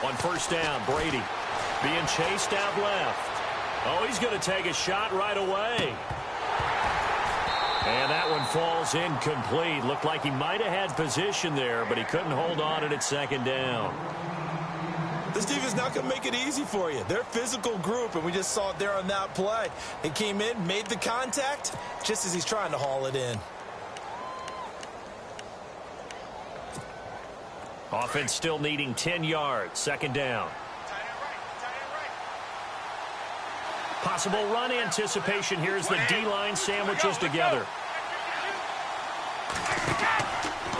On first down, Brady being chased out left. Oh, he's going to take a shot right away. And that one falls incomplete. Looked like he might have had position there, but he couldn't hold on at second down. This defense not going to make it easy for you. They're a physical group, and we just saw it there on that play. They came in, made the contact, just as he's trying to haul it in. Offense still needing 10 yards. Second down. Possible run anticipation here as the D-line sandwiches together.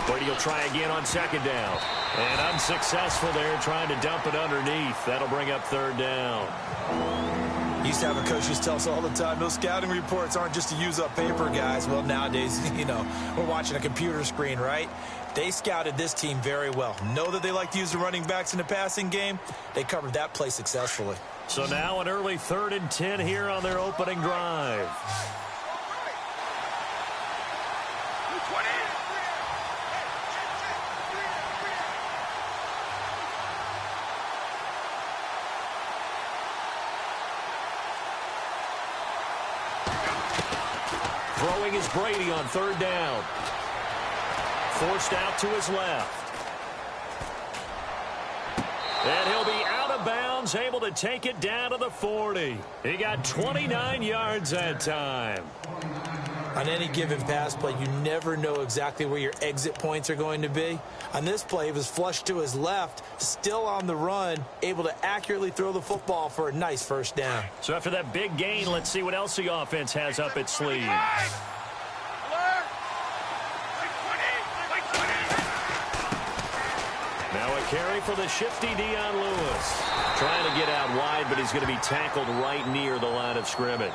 Brady will try again on second down. And unsuccessful there, trying to dump it underneath. That'll bring up third down. Used to have a coach just tell us all the time, those scouting reports aren't just to use up paper, guys. Well, nowadays, we're watching a computer screen, right? They scouted this team very well. Know that they like to use the running backs in the passing game. They covered that play successfully. So now an early 3rd and 10 here on their opening drive. Throwing is Brady on third down. Forced out to his left. And he'll be out of bounds, able to take it down to the 40. He got 29 yards that time. On any given pass play, you never know exactly where your exit points are going to be. On this play, he was flushed to his left, still on the run, able to accurately throw the football for a nice first down. So after that big gain, let's see what else the offense has up its sleeve. Now a carry for the shifty Dion Lewis. Trying to get out wide, but he's going to be tackled right near the line of scrimmage.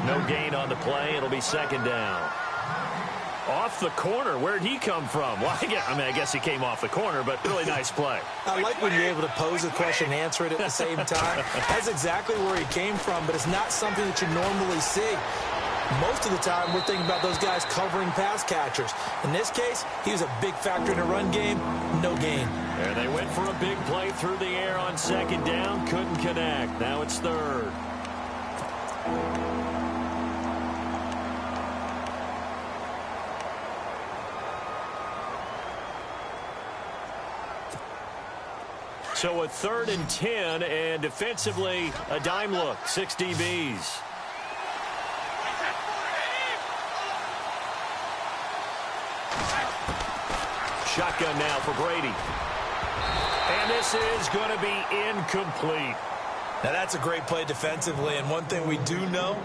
No gain on the play. It'll be second down. Off the corner. Where'd he come from? Well, I guess he came off the corner, but really nice play. I like when you're able to pose a question and answer it at the same time. That's exactly where he came from, but it's not something that you normally see. Most of the time, we're thinking about those guys covering pass catchers. In this case, he was a big factor in the run game. No gain. And they went for a big play through the air on second down. Couldn't connect. Now it's third. So a 3rd and 10, and defensively, a dime look. 6 DBs. Shotgun now for Brady. And this is going to be incomplete. Now that's a great play defensively, and one thing we do know,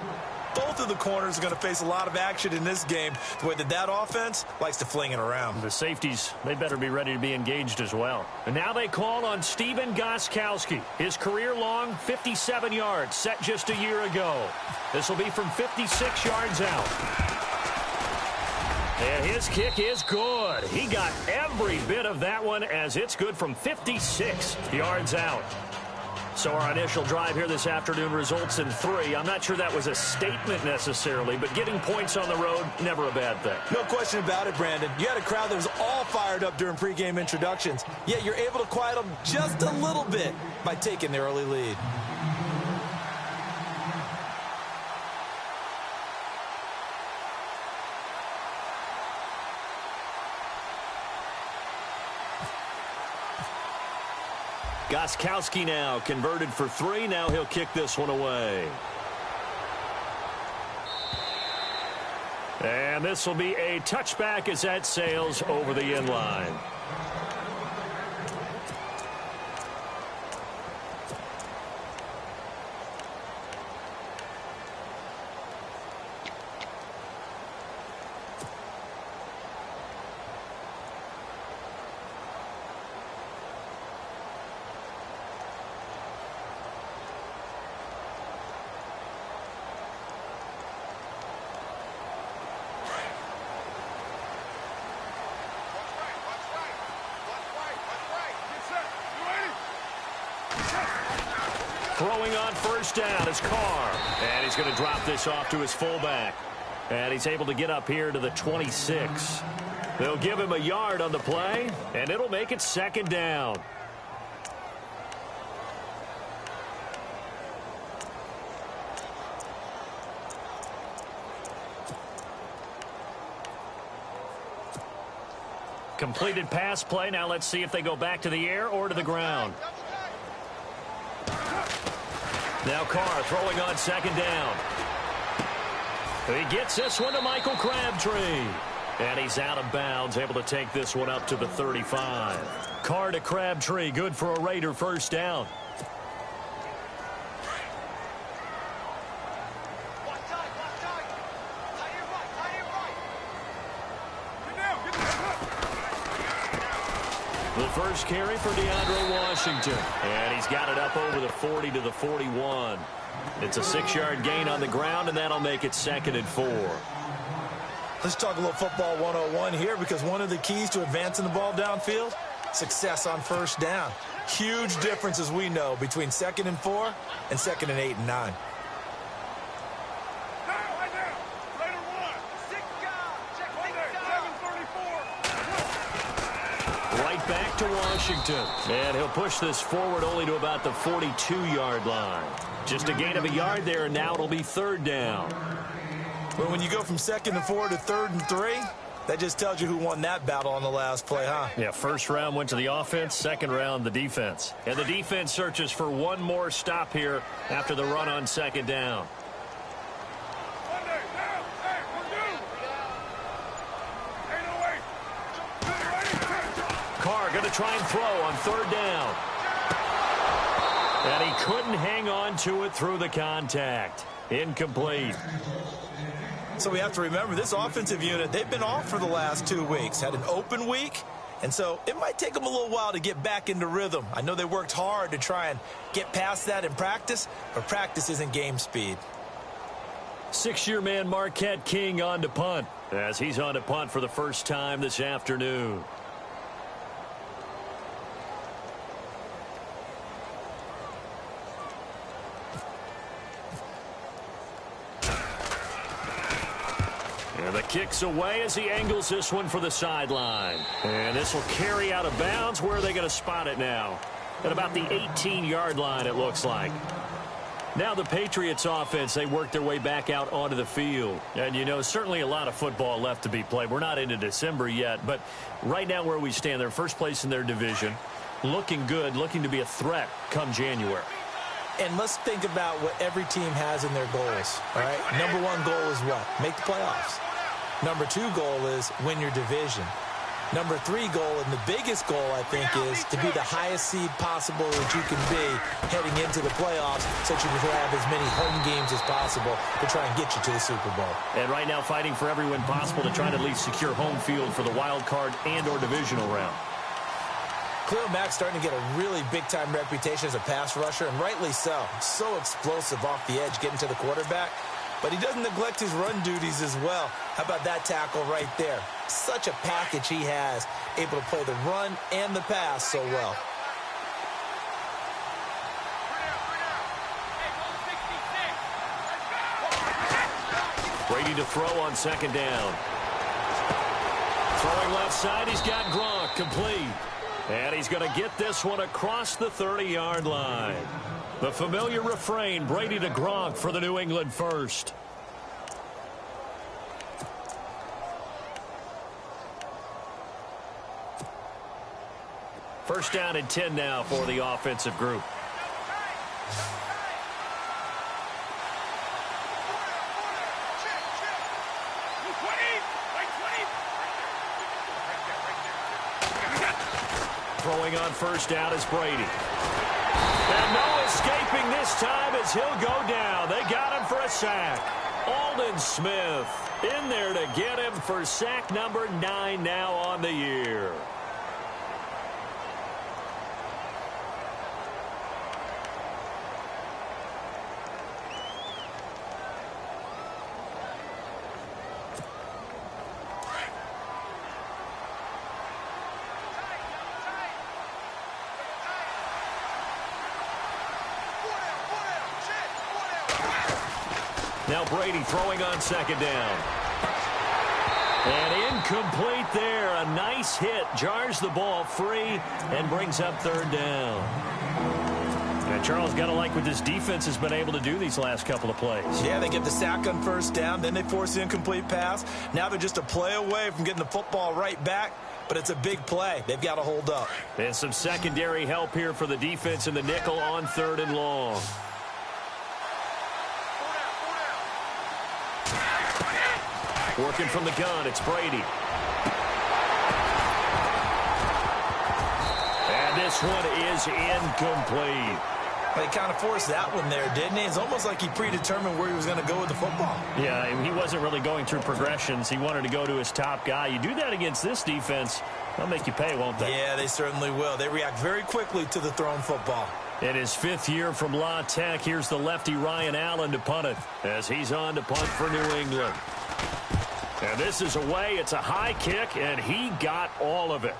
both of the corners are going to face a lot of action in this game, the way that offense likes to fling it around. The safeties, they better be ready to be engaged as well. And now they call on Stephen Gostkowski. His career-long 57 yards set just a year ago. This will be from 56 yards out. And his kick is good. He got every bit of that one as it's good from 56 yards out. So our initial drive here this afternoon results in 3. I'm not sure that was a statement necessarily, but getting points on the road, never a bad thing. No question about it, Brandon. You had a crowd that was all fired up during pregame introductions, yet you're able to quiet them just a little bit by taking the early lead. Gostkowski now converted for 3. Now he'll kick this one away. And this will be a touchback as that sails over the end line. throwing on first down is Carr. And he's going to drop this off to his fullback. And he's able to get up here to the 26. They'll give him a yard on the play, and it'll make it second down. Completed pass play. Now let's see if they go back to the air or to the ground. Now Carr throwing on second down. He gets this one to Michael Crabtree. And he's out of bounds, able to take this one up to the 35. Carr to Crabtree, good for a Raider first down. The first carry for DeAndre Washington. And he's got it up over the 40 to the 41. It's a 6-yard gain on the ground, and that'll make it 2nd and 4. Let's talk a little football 101 here, because one of the keys to advancing the ball downfield, success on first down. Huge difference, as we know, between 2nd and 4 and 2nd and 8 and 9. Right back to Washington. And he'll push this forward only to about the 42-yard line. Just a gain of a yard there, and now it'll be 3rd down. But when you go from 2nd and 4 to 3rd and 3, that just tells you who won that battle on the last play, huh? Yeah, first round went to the offense, second round the defense. And the defense searches for one more stop here after the run on second down. Carr going to try and throw on 3rd down. And he couldn't hang on to it through the contact. Incomplete. So we have to remember, this offensive unit, they've been off for the last 2 weeks. Had an open week, and so it might take them a little while to get back into rhythm. I know they worked hard to try and get past that in practice, but practice isn't game speed. 6-year man Marquette King on to punt, as he's on to punt for the first time this afternoon. And the kick's away as he angles this one for the sideline. And this will carry out of bounds. Where are they going to spot it now? At about the 18-yard line, it looks like. Now the Patriots offense, they work their way back out onto the field. And, you know, certainly a lot of football left to be played. We're not into December yet, but right now where we stand, they're first place in their division. Looking good, looking to be a threat come January. And let's think about what every team has in their goals, all right? Number 1 goal is what? Make the playoffs. Number 2 goal is win your division. Number 3 goal, and the biggest goal, I think, is to be the highest seed possible that you can be heading into the playoffs, so that you can have as many home games as possible to try and get you to the Super Bowl. And right now fighting for every win possible to try to at least secure home field for the wild card and or divisional round. Khalil Mack's starting to get a really big-time reputation as a pass rusher, and rightly so. So explosive off the edge, getting to the quarterback. But he doesn't neglect his run duties as well. How about that tackle right there? Such a package he has, able to play the run and the pass so well. Brady to throw on second down. Throwing left side, he's got Gronk complete. And he's going to get this one across the 30-yard line. The familiar refrain, Brady to Gronk for the New England first. First down and 10 now for the offensive group. Throwing on first down is Brady. And no escaping this time as he'll go down. They got him for a sack. Aldon Smith in there to get him for sack number 9 now on the year. Now Brady throwing on second down. And incomplete there. A nice hit. Jars the ball free and brings up third down. And Charles, got to like what this defense has been able to do these last couple of plays. Yeah, they get the sack on first down. Then they force the incomplete pass. Now they're just a play away from getting the football right back. But it's a big play. They've got to hold up. And some secondary help here for the defense in the nickel on third and long. Working from the gun, it's Brady. And this one is incomplete. He kind of forced that one there, didn't he? It's almost like he predetermined where he was going to go with the football. Yeah, he wasn't really going through progressions. He wanted to go to his top guy. You do that against this defense, they'll make you pay, won't they? Yeah, they certainly will. They react very quickly to the thrown football. In his fifth year from La Tech, here's the lefty Ryan Allen to punt it as he's on to punt for New England. And this is away. It's a high kick, and he got all of it.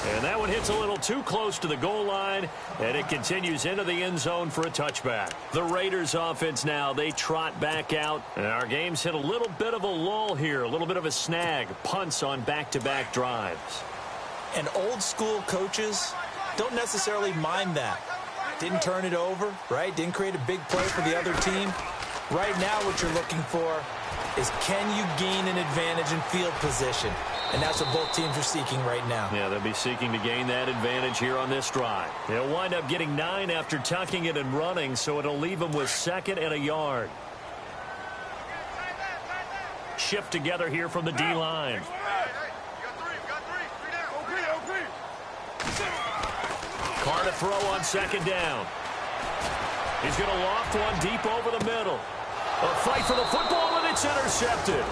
And that one hits a little too close to the goal line, and it continues into the end zone for a touchback. The Raiders offense now, they trot back out. And our game's hit a little bit of a lull here, a little bit of a snag. Punts on back-to-back drives. And old-school coaches don't necessarily mind that. Didn't turn it over, right? Didn't create a big play for the other team. Right now what you're looking for is, can you gain an advantage in field position? And that's what both teams are seeking right now. Yeah, they'll be seeking to gain that advantage here on this drive. They'll wind up getting 9 after tucking it and running, so it'll leave them with 2nd and a yard. Shift together here from the D-line. Carr to throw on 2nd down. He's going to loft one deep over the middle. A fight for the football, and it's intercepted.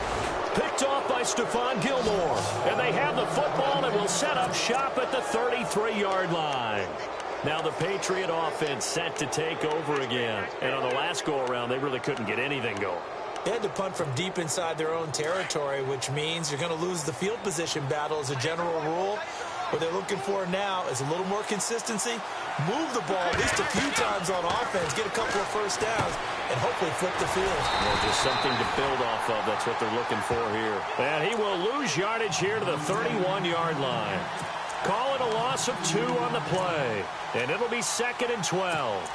Picked off by Stephon Gilmore. And they have the football and will set up shop at the 33-yard line. Now the Patriot offense set to take over again. And on the last go-around, they really couldn't get anything going. They had to punt from deep inside their own territory, which means you're going to lose the field position battle as a general rule. What they're looking for now is a little more consistency, move the ball at least a few times on offense, get a couple of first downs, and hopefully flip the field. Well, just something to build off of. That's what they're looking for here. And he will lose yardage here to the 31-yard line. Call it a loss of 2 on the play, and it'll be 2nd and 12.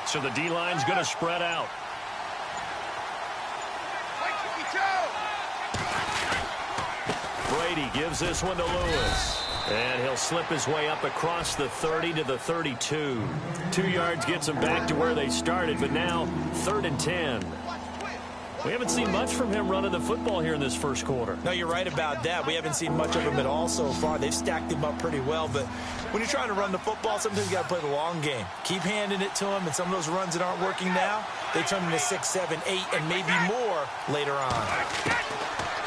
So the D-line's going to spread out. Brady gives this one to Lewis. And he'll slip his way up across the 30 to the 32. 2 yards gets him back to where they started, but now 3rd and 10. We haven't seen much from him running the football here in this first quarter. No, you're right about that. We haven't seen much of him at all so far. They've stacked him up pretty well, but when you're trying to run the football, sometimes you got to play the long game. Keep handing it to him, and some of those runs that aren't working now, they turn into 6, 7, 8, and maybe more later on.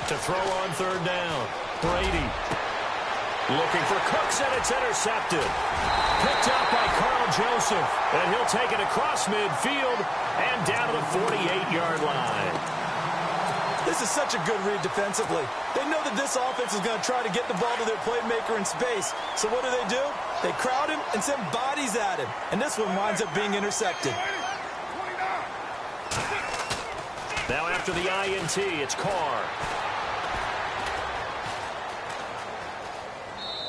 To throw on 3rd down, Brady looking for Cooks, and it's intercepted. Picked up by Carl Joseph, and he'll take it across midfield and down to the 48-yard line. This is such a good read defensively. They know that this offense is going to try to get the ball to their playmaker in space. So what do? They crowd him and send bodies at him. And this one winds up being intercepted. Now after the INT, it's Carr.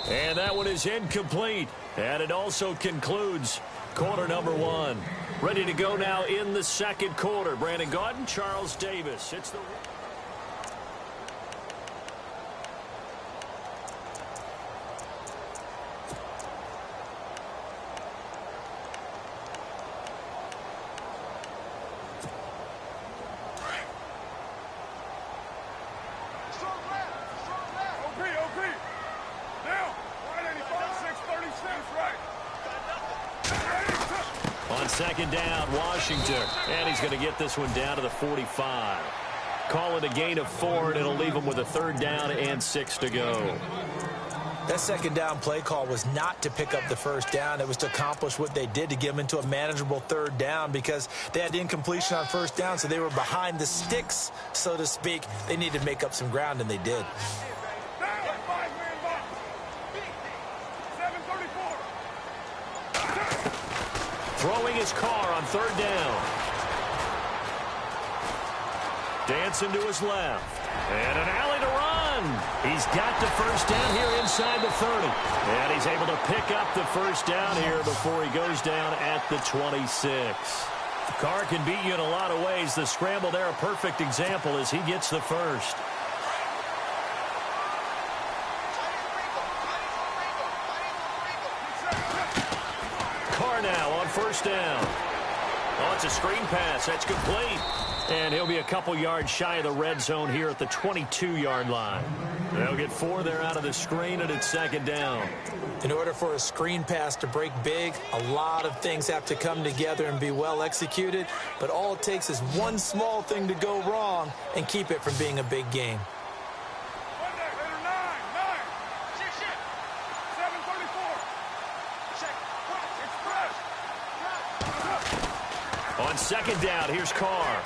And that one is incomplete. And it also concludes quarter number 1. Ready to go now in the second quarter. Brandon Gaudin, Charles Davis. It's the... second down, Washington. And he's going to get this one down to the 45. Call it a gain of 4, and it'll leave him with a 3rd down and 6 to go. That second down play call was not to pick up the 1st down. It was to accomplish what they did, to get them into a manageable 3rd down, because they had incompletion on 1st down, so they were behind the sticks, so to speak. They needed to make up some ground, and they did. Throwing his car on 3rd down. Dancing to his left. And an alley to run. He's got the 1st down here inside the 30. And he's able to pick up the 1st down here before he goes down at the 26. Carr can beat you in a lot of ways. The scramble there, a perfect example as he gets the 1st. Carr now on 1st down. Oh, it's a screen pass. That's complete. And he'll be a couple yards shy of the red zone here at the 22-yard line. They'll get 4 there out of the screen, and it's 2nd down. In order for a screen pass to break big, a lot of things have to come together and be well executed. But all it takes is one small thing to go wrong and keep it from being a big game. On 2nd down, here's Carr.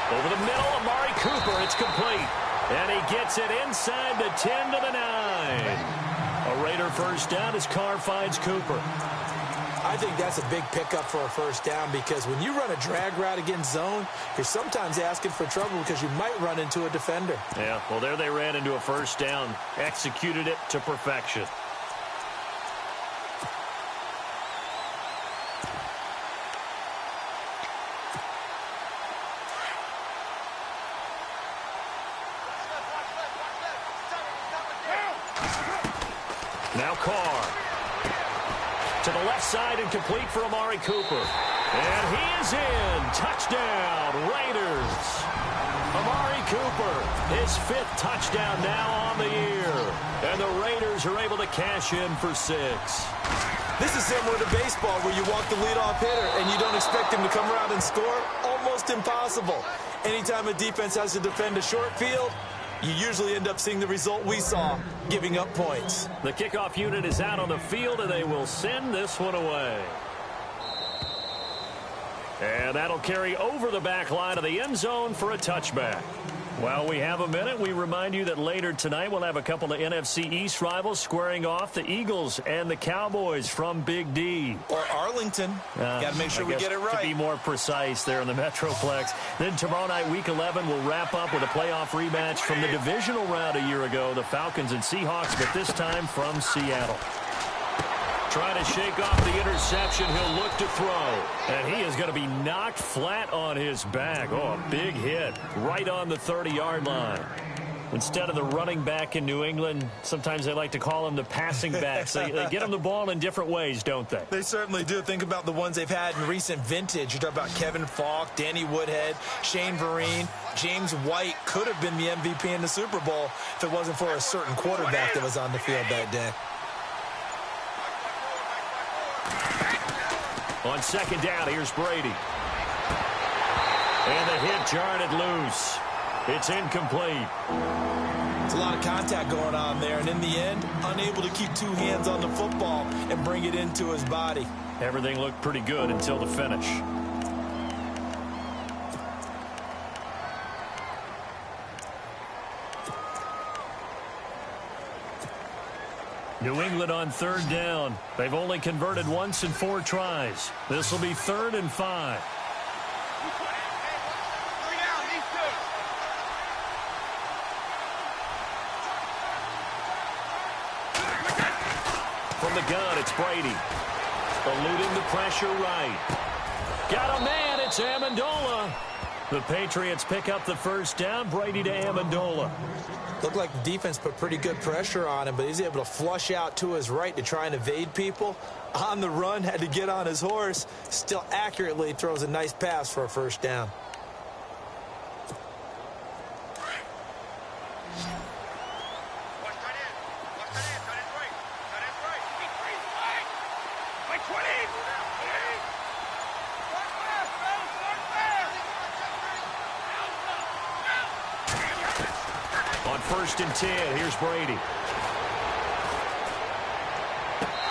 Over the middle, Amari Cooper. It's complete. And he gets it inside the 10 to the 9. A Raider 1st down as Carr finds Cooper. I think that's a big pickup for a 1st down, because when you run a drag route against zone, you're sometimes asking for trouble because you might run into a defender. Yeah, well, there they ran into a 1st down. Executed it to perfection. Now Carr. To the left side and complete for Amari Cooper. And he is in. Touchdown, Raiders. Amari Cooper, his 5th touchdown now on the year. And the Raiders are able to cash in for 6. This is similar to baseball, where you walk the leadoff hitter and you don't expect him to come around and score. Almost impossible. Anytime a defense has to defend a short field, you usually end up seeing the result we saw, giving up points. The kickoff unit is out on the field, and they will send this one away. And that'll carry over the back line of the end zone for a touchback. While we have a minute, we remind you that later tonight we'll have a couple of NFC East rivals squaring off, the Eagles and the Cowboys from Big D. Or Arlington. Got to make sure we get it right. To be more precise there in the Metroplex. Then tomorrow night, Week 11, we'll wrap up with a playoff rematch from the divisional round a year ago, the Falcons and Seahawks, but this time from Seattle. Trying to shake off the interception. He'll look to throw. And he is going to be knocked flat on his back. Oh, a big hit right on the 30-yard line. Instead of the running back in New England, sometimes they like to call them the passing backs. They get them the ball in different ways, don't they? They certainly do. Think about the ones they've had in recent vintage. You talk about Kevin Falk, Danny Woodhead, Shane Vereen. James White could have been the MVP in the Super Bowl if it wasn't for a certain quarterback that was on the field that day. On 2nd down, here's Brady. And the hit jarred it loose. It's incomplete. It's a lot of contact going on there, and in the end, unable to keep 2 hands on the football and bring it into his body. Everything looked pretty good until the finish. New England on 3rd down. They've only converted once in 4 tries. This will be 3rd and 5. From the gun, it's Brady. Eluding the pressure right. Got a man, it's Amendola. The Patriots pick up the 1st down. Brady to Amendola. Looked like the defense put pretty good pressure on him, but he's able to flush out to his right to try and evade people. On the run, had to get on his horse. Still accurately throws a nice pass for a 1st down. On 1st and 10, here's Brady.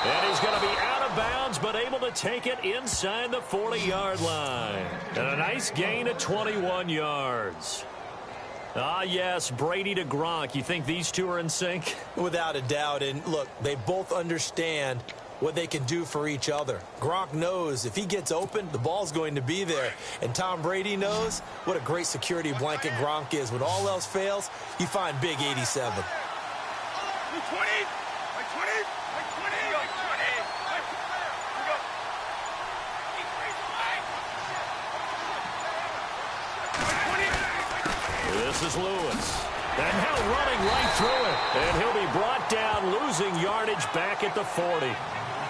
And he's going to be out of bounds, but able to take it inside the 40-yard line. And a nice gain of 21 yards. Ah, yes, Brady to Gronk. You think these two are in sync? Without a doubt. And, look, they both understand what they can do for each other. Gronk knows if he gets open, the ball's going to be there. And Tom Brady knows what a great security blanket Gronk is. When all else fails, you find Big 87. 20, 20, 20. This is Lewis. And now running right through it. And he'll be brought down, losing yardage back at the 40.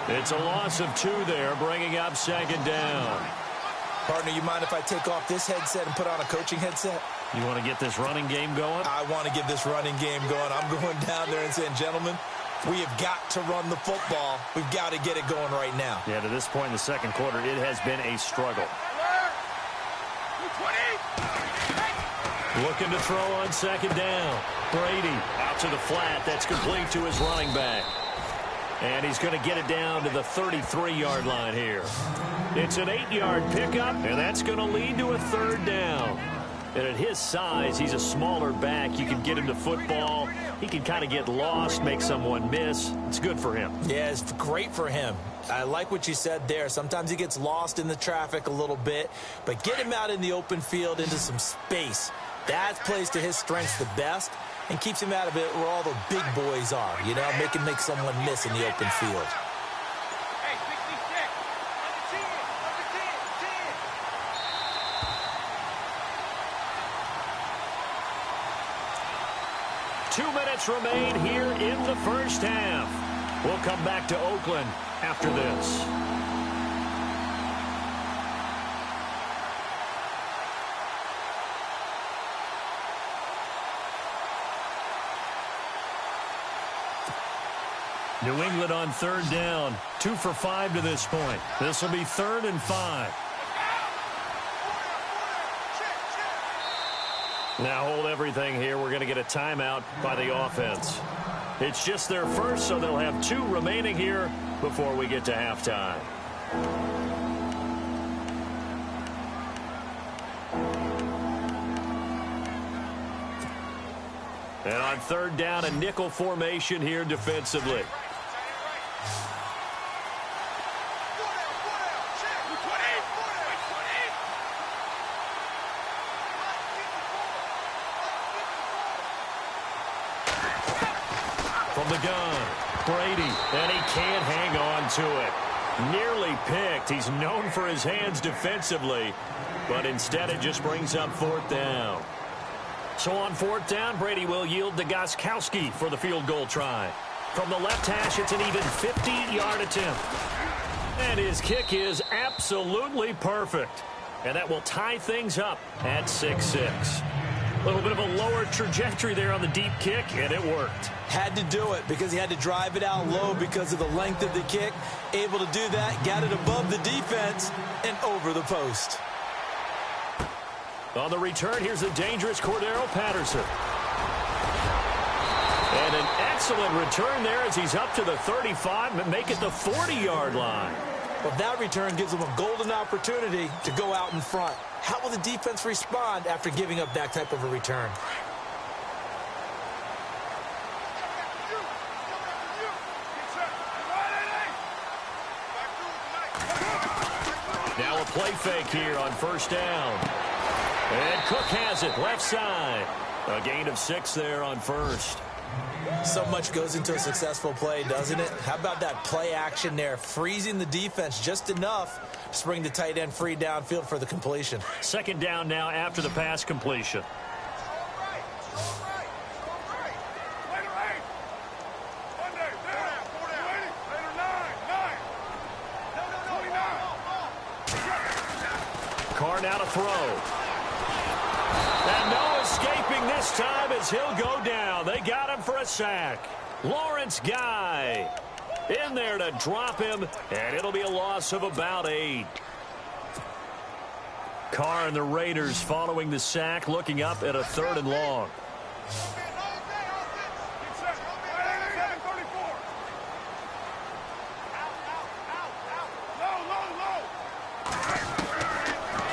It's a loss of 2 there, bringing up 2nd down. Partner, you mind if I take off this headset and put on a coaching headset? You want to get this running game going? I want to get this running game going. I'm going down there and saying, gentlemen, we have got to run the football. We've got to get it going right now. Yeah, to this point in the second quarter, it has been a struggle. Looking to throw on 2nd down. Brady out to the flat. That's complete to his running back. And he's going to get it down to the 33-yard line here. It's an 8-yard pickup, and that's going to lead to a 3rd down. And at his size, he's a smaller back. You can get him to football. He can kind of get lost, make someone miss. It's good for him. Yeah, it's great for him. I like what you said there. Sometimes he gets lost in the traffic a little bit, but get him out in the open field into some space. That plays to his strengths the best and keeps him out of it where all the big boys are, you know, make him make someone miss in the open field. Hey, 66, 2 minutes remain here in the first half. We'll come back to Oakland after this. New England on 3rd down. 2 for 5 to this point. This will be 3rd and 5. Now hold everything here. We're going to get a timeout by the offense. It's just their first, so they'll have 2 remaining here before we get to halftime. And on 3rd down, a nickel formation here defensively. From the gun, Brady, and he can't hang on to it. Nearly picked. He's known for his hands defensively, but instead it just brings up 4th down. So on 4th down, Brady will yield to Gostkowski for the field goal try. From the left hash, it's an even 50-yard attempt. And his kick is absolutely perfect. And that will tie things up at 6-6. A little bit of a lower trajectory there on the deep kick, and it worked. Had to do it because he had to drive it out low because of the length of the kick. Able to do that, got it above the defense and over the post. On the return, here's the dangerous Cordero Patterson. And an excellent return there as he's up to the 35 and make it the 40-yard line. Well, that return gives them a golden opportunity to go out in front. How will the defense respond after giving up that type of a return? Now a play fake here on 1st down. And Cook has it left side. A gain of 6 there on 1st. So much goes into a successful play, doesn't it? How about that play action there, freezing the defense just enough to bring the tight end free downfield for the completion. 2nd down now after the pass completion. Carr now to throw. And no escaping this time as he'll go down. They got him for a sack. Lawrence Guy in there to drop him, and it'll be a loss of about 8. Carr and the Raiders following the sack, looking up at a 3rd and long.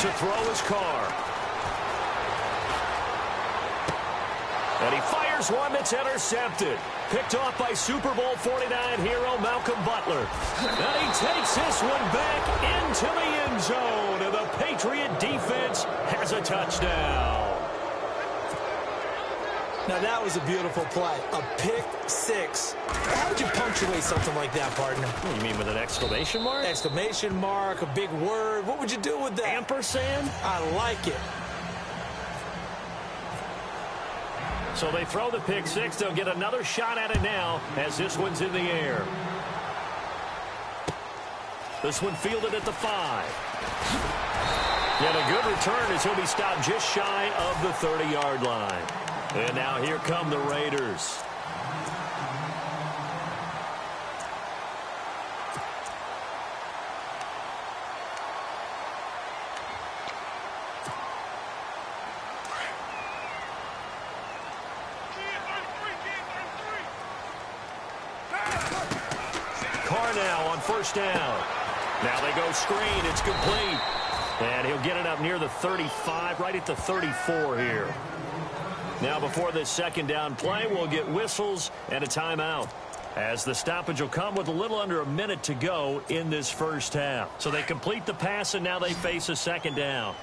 To throw his car. And he fires one that's intercepted. Picked off by Super Bowl 49 hero Malcolm Butler. And he takes this one back into the end zone. And the Patriot defense has a touchdown. Now, that was a beautiful play. A pick six. How would you punctuate something like that, partner? What, you mean with an exclamation mark? Exclamation mark, a big word. What would you do with that? Ampersand? I like it. So they throw the pick six. They'll get another shot at it now as this one's in the air. This one fielded at the 5. Yet a good return as he'll be stopped just shy of the 30-yard line. And now here come the Raiders. Carr now on first down. Now they go screen. It's complete. And he'll get it up near the 35, right at the 34 here. Now before this second down play, we'll get whistles and a timeout, as the stoppage will come with a little under a minute to go in this first half. So they complete the pass, and now they face a second down.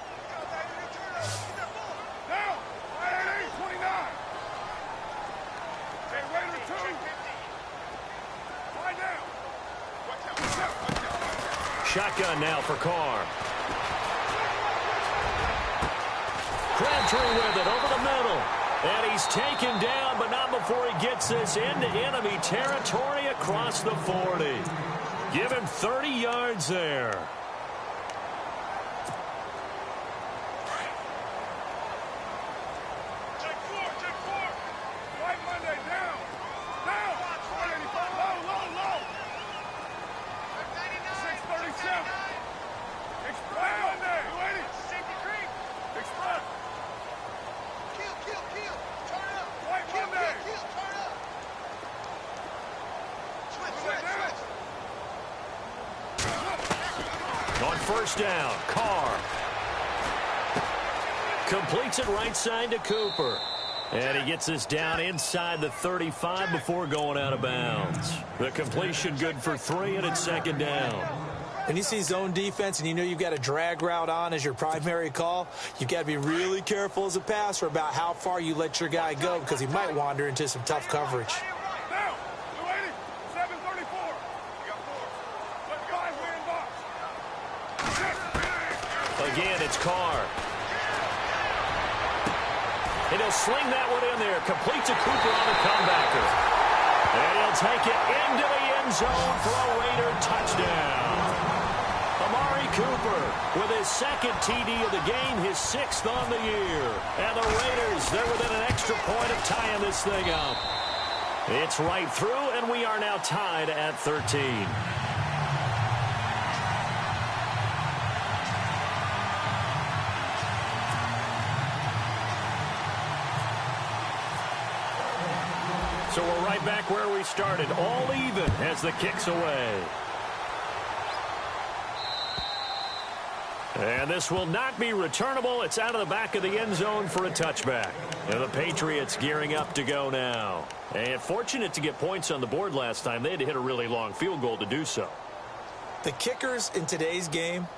Shotgun now for Carr. Crabtree with it over the middle. And he's taken down, but not before he gets this into enemy territory across the 40. Give him 30 yards there. Check four. Right Monday, down. 485, low. 637. Express Monday, 280. Safety creep. Express. Kill. Turn up. White Monday. Turn up. Switch. On first down, Carr completes it right side to Cooper. And he gets this down inside the 35 before going out of bounds. The completion good for 3, and it's second down. When you see zone defense and you know you've got a drag route on as your primary call, you've got to be really careful as a passer about how far you let your guy go, because he might wander into some tough coverage. Now, 280, 734. You got 4. Let guys win box. Again, it's Carr. And he'll sling that one in there. Completes a Cooper on the comebacker. And he'll take it into the end zone for a Raider touchdown. Amari Cooper with his second TD of the game, his 6th on the year. And the Raiders, they're within an extra point of tying this thing up. It's right through, and we are now tied at 13. So we're right back where we started, all even as the kick's away. And this will not be returnable. It's out of the back of the end zone for a touchback. And the Patriots gearing up to go now. And fortunate to get points on the board last time. They had to hit a really long field goal to do so. The kickers in today's game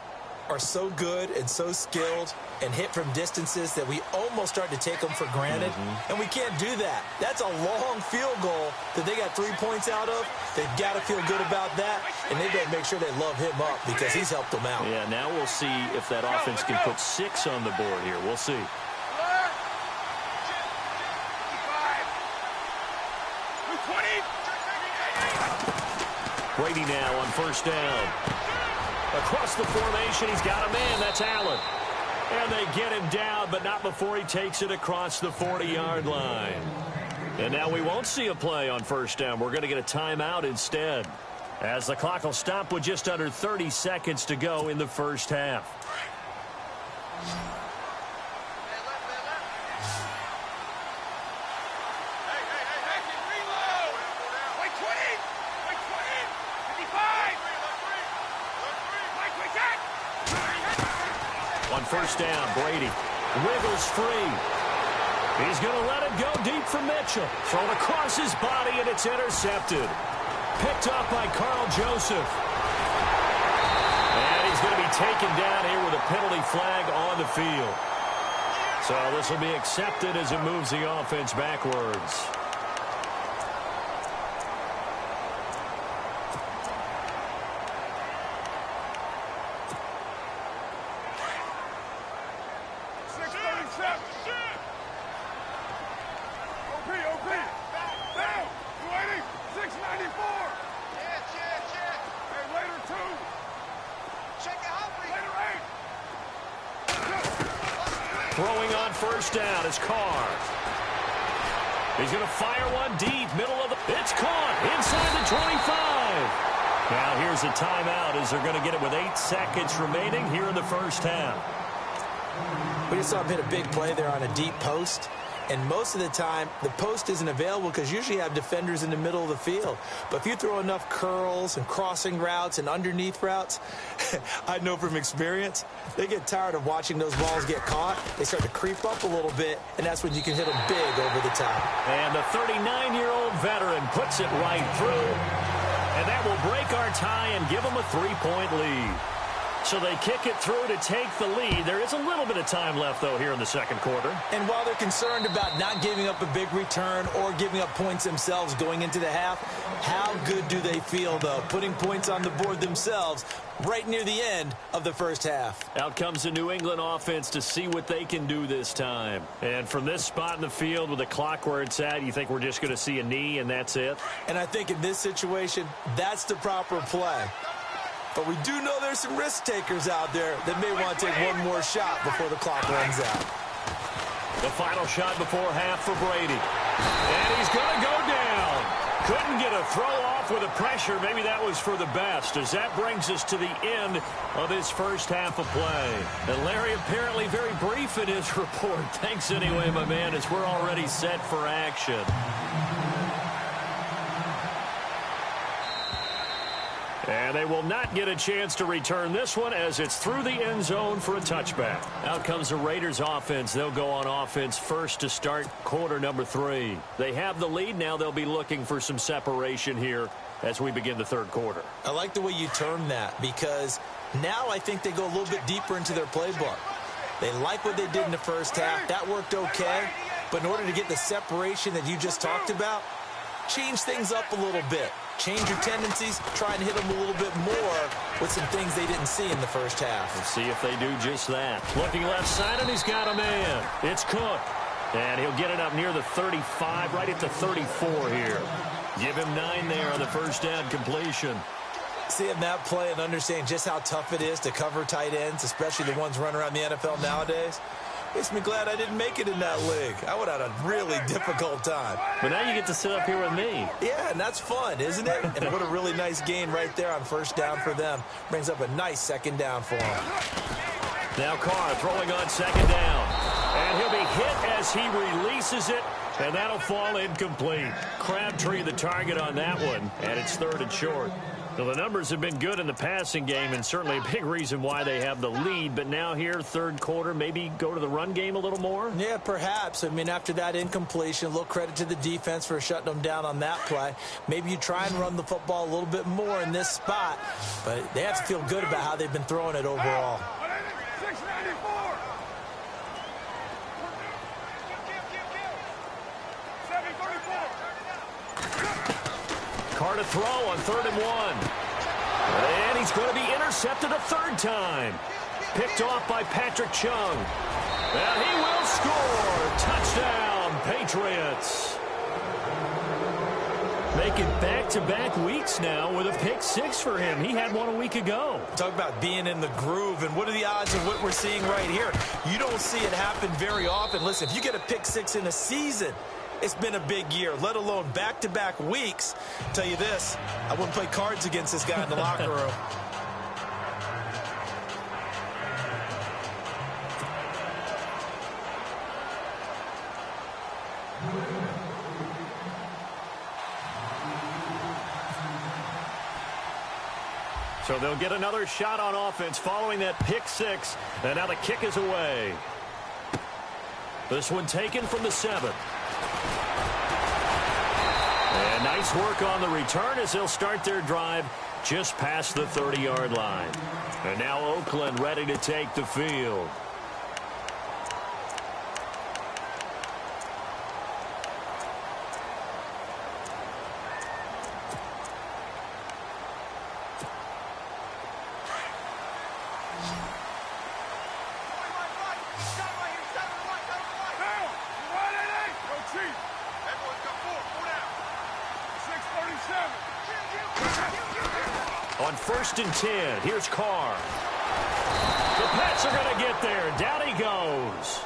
are so good and so skilled and hit from distances that we almost start to take them for granted. And we can't do that. That's a long field goal that they got 3 points out of. They've got to feel good about that, and they've got to make sure they love him up because he's helped them out. Yeah, now we'll see if that offense can put 6 on the board here. We'll see. Brady now on first down. Across the formation, he's got a man. That's Allen. And they get him down, but not before he takes it across the 40-yard line. And now we won't see a play on first down. We're going to get a timeout instead, as the clock will stop with just under 30 seconds to go in the first half. On first down. Brady wiggles free. He's going to let it go deep for Mitchell. Thrown across his body, and it's intercepted. Picked up by Carl Joseph. And he's going to be taken down here with a penalty flag on the field. So this will be accepted as it moves the offense backwards. Throwing on first down is Carr. He's going to fire one deep, middle of the... It's caught inside the 25. Now here's a timeout as they're going to get it with 8 seconds remaining here in the first half. We just saw him hit a big play there on a deep post. And most of the time, the post isn't available because usually you have defenders in the middle of the field. But if you throw enough curls and crossing routes and underneath routes, I know from experience, they get tired of watching those balls get caught. They start to creep up a little bit, and that's when you can hit them big over the top. And the 39-year-old veteran puts it right through. And that will break our tie and give them a 3-point lead. So they kick it through to take the lead. There is a little bit of time left, though, here in the second quarter. And while they're concerned about not giving up a big return or giving up points themselves going into the half, how good do they feel, though, putting points on the board themselves right near the end of the first half? Out comes the New England offense to see what they can do this time. And from this spot in the field with the clock where it's at, you think we're just going to see a knee and that's it? And I think in this situation, that's the proper play. But we do know there's some risk takers out there that may want to take one more shot before the clock runs out. The final shot before half for Brady. And he's going to go down. Couldn't get a throw off with the pressure. Maybe that was for the best, as that brings us to the end of his first half of play. And Larry apparently very brief in his report. Thanks anyway, my man, as we're already set for action. And they will not get a chance to return this one as it's through the end zone for a touchback. Out comes the Raiders offense. They'll go on offense first to start quarter number 3. They have the lead. Now they'll be looking for some separation here as we begin the third quarter. I like the way you term that because now I think they go a little bit deeper into their playbook. They like what they did in the first half. That worked okay. But in order to get the separation that you just talked about, change things up a little bit. Change your tendencies, try and hit them a little bit more with some things they didn't see in the first half. We'll see if they do just that. Looking left side, and he's got a man. It's Cook. And he'll get it up near the 35, right at the 34 here. Give him 9 there on the first down completion. Seeing that play and understanding just how tough it is to cover tight ends, especially the ones running around the NFL nowadays, makes me glad I didn't make it in that league. I would have had a really difficult time. But now you get to sit up here with me. Yeah, and that's fun, isn't it? And what a really nice gain right there on first down for them. Brings up a nice second down for them. Now Carr throwing on second down. And he'll be hit as he releases it. And that'll fall incomplete. Crabtree the target on that one. And it's 3rd and short. Well, the numbers have been good in the passing game and certainly a big reason why they have the lead. But now here, third quarter, maybe go to the run game a little more? Yeah, perhaps. I mean, after that incompletion, a little credit to the defense for shutting them down on that play. Maybe you try and run the football a little bit more in this spot. But they have to feel good about how they've been throwing it overall. 694. 734. Carr to throw on 3rd and 1. And he's going to be intercepted a 3rd time. Picked off by Patrick Chung. And he will score. Touchdown, Patriots. Making back-to-back weeks now with a pick 6 for him. He had one a week ago. Talk about being in the groove, and what are the odds of what we're seeing right here? You don't see it happen very often. Listen, if you get a pick 6 in a season, it's been a big year, let alone back-to-back weeks. Tell you this, I wouldn't play cards against this guy in the locker room. So they'll get another shot on offense following that pick six. And now the kick is away. This one taken from the 7. And nice work on the return as they'll start their drive just past the 30-yard line. And now Oakland ready to take the field. On 1st and 10, here's Carr. The Pats are going to get there. Down he goes.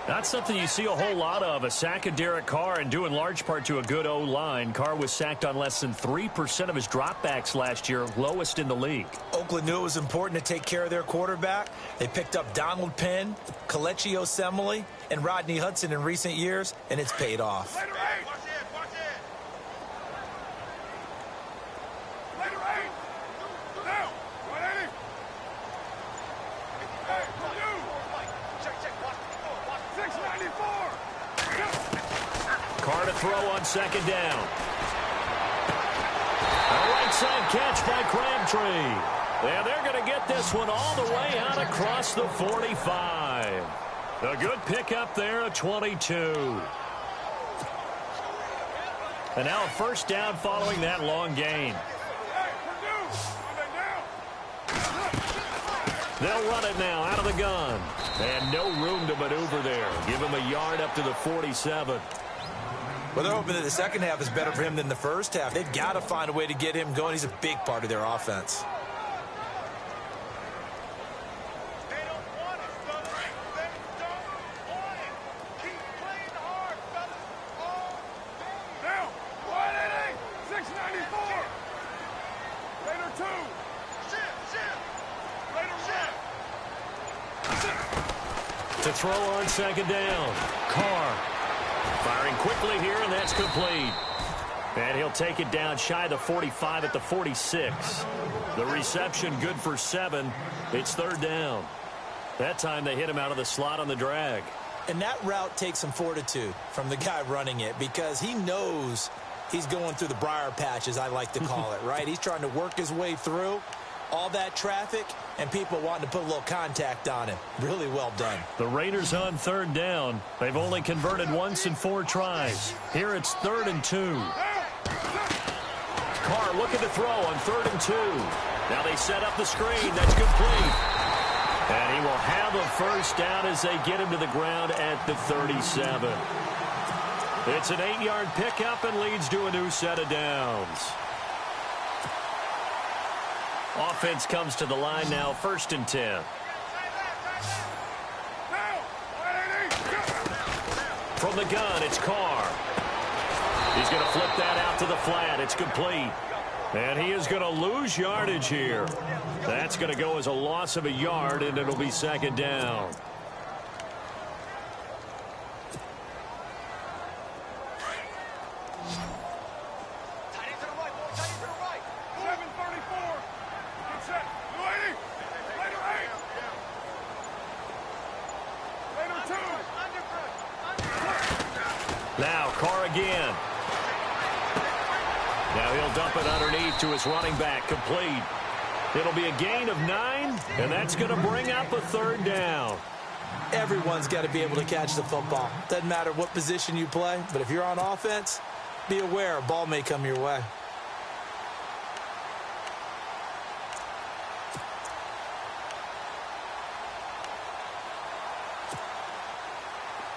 Not something you see a whole lot of, a sack of Derek Carr, and due in large part to a good O-line. Carr was sacked on less than 3% of his dropbacks last year, lowest in the league. Oakland knew it was important to take care of their quarterback. They picked up Donald Penn, Kelechi Osemele, and Rodney Hudson in recent years, and it's paid off. Carr to throw on 2nd down. A right side catch by Crabtree. And they're going to get this one all the way out across the 45. A good pickup there at 22. And now a 1st down following that long gain. They'll run it now out of the gun. And no room to maneuver there. Give him a yard up to the 47. Well, they're hoping that the second half is better for him than the first half. They've got to find a way to get him going. He's a big part of their offense. They don't want it, fellas. They don't want it. Keep playing hard, fellas. All day. Now, 180, 694. Later 2. Shift. Later 1. To throw on 2nd down. Carr. Firing quickly here, and that's complete. And he'll take it down shy of the 45 at the 46. The reception good for 7. It's 3rd down. That time they hit him out of the slot on the drag. And that route takes some fortitude from the guy running it because he knows he's going through the briar patch, as I like to call it, right? He's trying to work his way through all that traffic and people wanting to put a little contact on him. Really well done. The Raiders on 3rd down. They've only converted once in 4 tries. Here it's 3rd and 2. Carr looking to throw on 3rd and 2. Now they set up the screen. That's complete. And he will have a 1st down as they get him to the ground at the 37. It's an 8-yard pickup and leads to a new set of downs. Offense comes to the line now, 1st and 10. From the gun, it's Carr. He's going to flip that out to the flat. It's complete. And he is going to lose yardage here. That's going to go as a loss of a yard, and it'll be 2nd down. Now Carr again. Now he'll dump it underneath to his running back. Complete. It'll be a gain of 9, and that's going to bring up a 3rd down. Everyone's got to be able to catch the football. Doesn't matter what position you play, but if you're on offense, be aware a ball may come your way.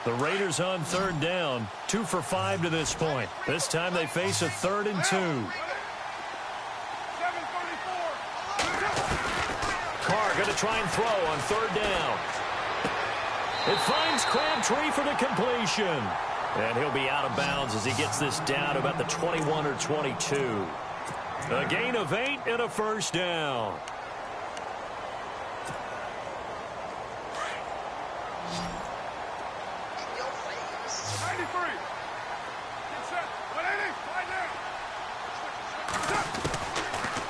The Raiders on 3rd down, 2 for 5 to this point. This time they face a 3rd and 2. Carr going to try and throw on 3rd down. It finds Crabtree for the completion. And he'll be out of bounds as he gets this down to about the 21 or 22. A gain of 8 and a 1st down.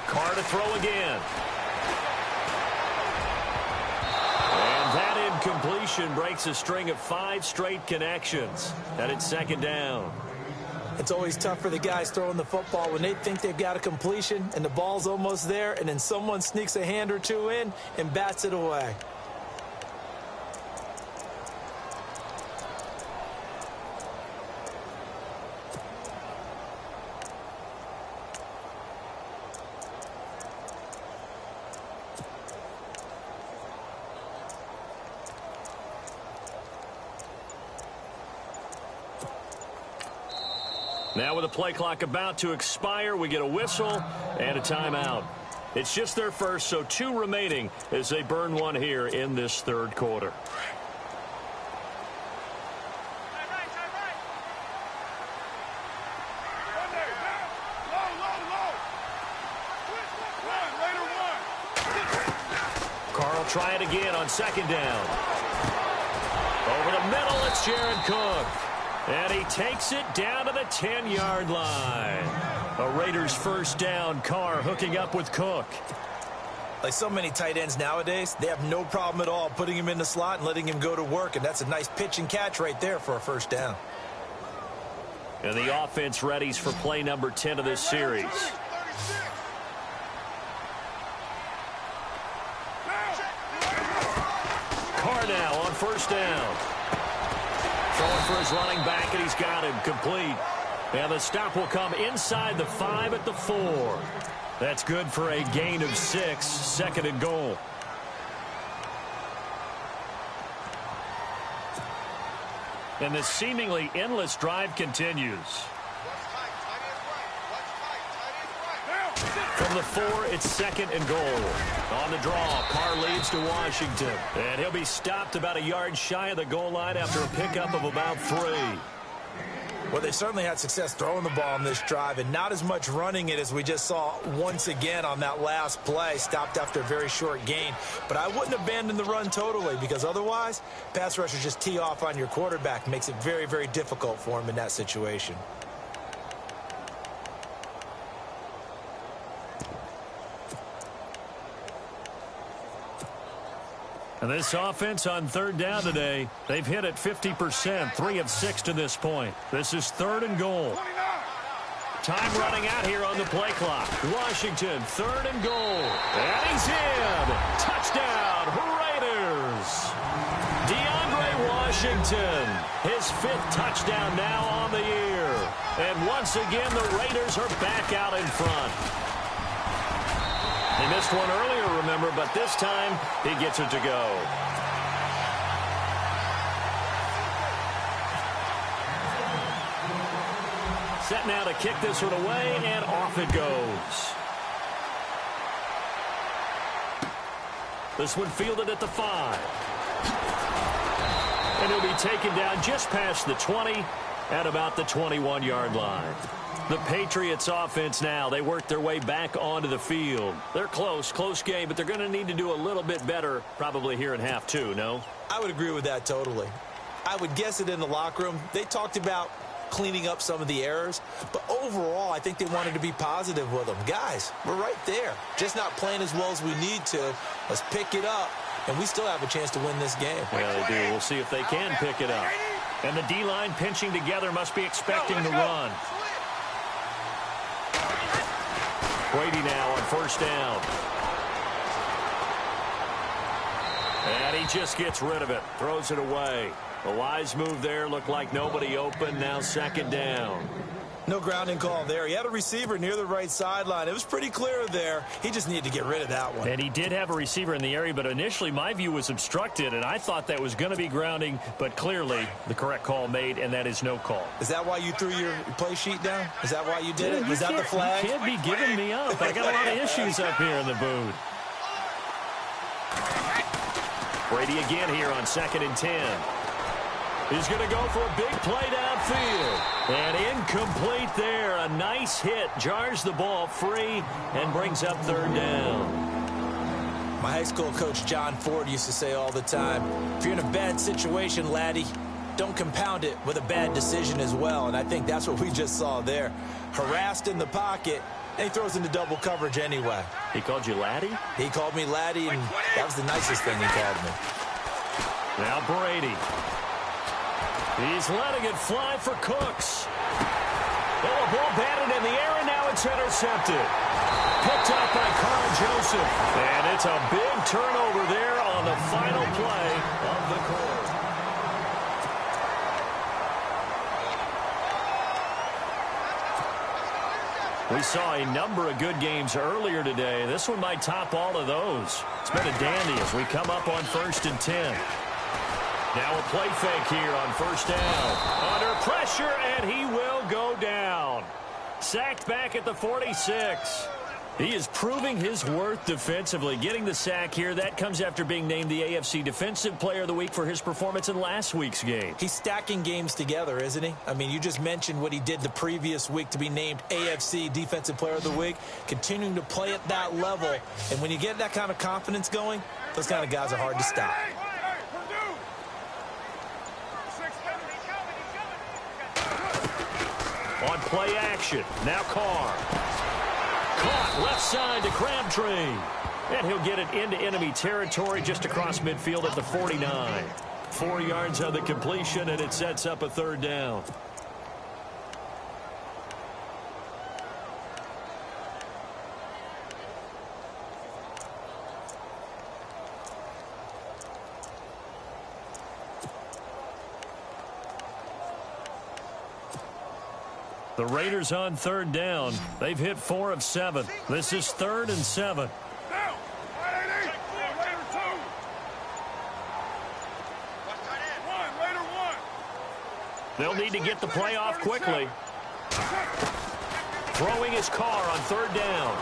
Carr to throw again. And that incompletion breaks a string of 5 straight connections. And it's second down. It's always tough for the guys throwing the football when they think they've got a completion and the ball's almost there, and then someone sneaks a hand or two in and bats it away. Now with the play clock about to expire, we get a whistle and a timeout. It's just their first, so 2 remaining as they burn one here in this third quarter. Carl try it again on second down. Over the middle, it's Jared Cook. And he takes it down to the 10-yard line. A Raiders first down. Carr hooking up with Cook. Like so many tight ends nowadays, they have no problem at all putting him in the slot and letting him go to work, and that's a nice pitch and catch right there for a first down. And the offense readies for play number 10 of this series. Carr now on first down. Throwing for his running back, and he's got him complete. And the stop will come inside the 5 at the 4. That's good for a gain of 6, second and goal. And the seemingly endless drive continues. From the 4, it's second and goal. On the draw, Carr leads to Washington. And he'll be stopped about a yard shy of the goal line after a pickup of about 3. Well, they certainly had success throwing the ball on this drive and not as much running it as we just saw once again on that last play, stopped after a very short gain. But I wouldn't abandon the run totally, because otherwise, pass rushers just tee off on your quarterback. Makes it very, very difficult for him in that situation. And this offense on third down today, they've hit it 50%, 3 of 6 to this point. This is third and goal. Time running out here on the play clock. Washington, third and goal. And he's in. Touchdown, Raiders. DeAndre Washington, his 5th touchdown now on the year. And once again, the Raiders are back out in front. He missed one earlier, remember, but this time he gets it to go. Set now to kick this one away, and off it goes. This one fielded at the 5. And he'll be taken down just past the 20 at about the 21-yard line. The Patriots offense now, they work their way back onto the field. They're close game, but they're going to need to do a little bit better probably here in half 2, no? I would agree with that totally. I would guess it in the locker room. They talked about cleaning up some of the errors, but overall, I think they wanted to be positive with them. Guys, we're right there. Just not playing as well as we need to. Let's pick it up, and we still have a chance to win this game. Yeah, they do. We'll see if they can pick it up. And the D-line pinching together must be expecting the run. Brady now on first down. And he just gets rid of it. Throws it away. A wise move there. Looked like nobody open. Now second down. No grounding call there. He had a receiver near the right sideline. It was pretty clear there. He just needed to get rid of that one. And he did have a receiver in the area, but initially my view was obstructed, and I thought that was going to be grounding, but clearly the correct call made, and that is no call. Is that why you threw your play sheet down? Is that why you did it? Was that the flag? You can't be giving me up. I got a lot of issues up here in the booth. Brady again here on 2nd and 10. He's going to go for a big play downfield. And incomplete there. A nice hit. Jars the ball free and brings up third down. My high school coach, John Ford, used to say all the time, if you're in a bad situation, laddie, don't compound it with a bad decision as well. And I think that's what we just saw there. Harassed in the pocket, And he throws into double coverage anyway. He called you laddie? He called me laddie, and that was the nicest thing he called me. Now Brady. He's letting it fly for Cooks. Oh, a ball batted in the air, and now it's intercepted. Picked up by Carl Joseph. And it's a big turnover there on the final play of the quarter. We saw a number of good games earlier today. This one might top all of those. It's been a dandy as we come up on 1st and 10. Now a play fake here on 1st down. Under pressure, and he will go down. Sacked back at the 46. He is proving his worth defensively. Getting the sack here, that comes after being named the AFC Defensive Player of the Week for his performance in last week's game. He's stacking games together, isn't he? I mean, you just mentioned what he did the previous week to be named AFC Defensive Player of the Week. Continuing to play at that level. And when you get that kind of confidence going, those kind of guys are hard to stop. On play action, now Carr. Caught left side to Crabtree. And he'll get it into enemy territory just across midfield at the 49. 4 yards on the completion, and it sets up a 3rd down. The Raiders on 3rd down. They've hit 4 of 7. This is 3rd and 7. They'll need to get the play off quickly. Throwing his Carr on 3rd down.